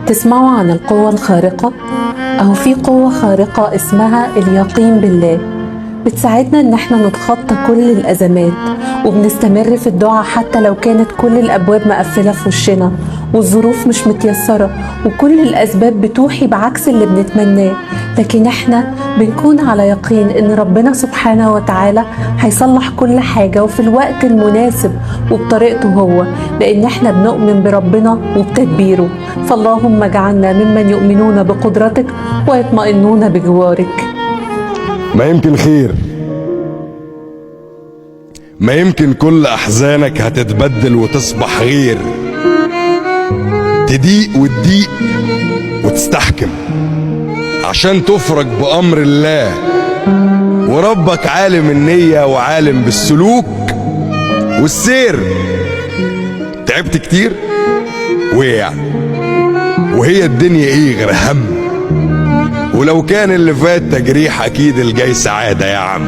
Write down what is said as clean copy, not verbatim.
تسمعوا عن القوة الخارقة؟ أو في قوة خارقة اسمها اليقين بالله، بتساعدنا إن احنا نتخطى كل الأزمات، وبنستمر في الدعاء حتى لو كانت كل الأبواب مقفلة في وشنا والظروف مش متيسرة وكل الأسباب بتوحي بعكس اللي بنتمناه. لكن احنا بنكون على يقين إن ربنا سبحانه وتعالى هيصلح كل حاجة وفي الوقت المناسب وبطريقته هو، لأن احنا بنؤمن بربنا وبتدبيره. فاللهم اجعلنا ممن يؤمنون بقدرتك ويطمئنون بجوارك. ما يمكن خير، ما يمكن كل أحزانك هتتبدل وتصبح غير، تضيق وتضيق وتستحكم عشان تفرج بأمر الله، وربك عالم النية وعالم بالسلوك والسير. تعبت كتير وإيه يعني؟ وهي الدنيا إيه غير هم؟ ولو كان اللي فات تجريح أكيد الجاي سعادة يا عم.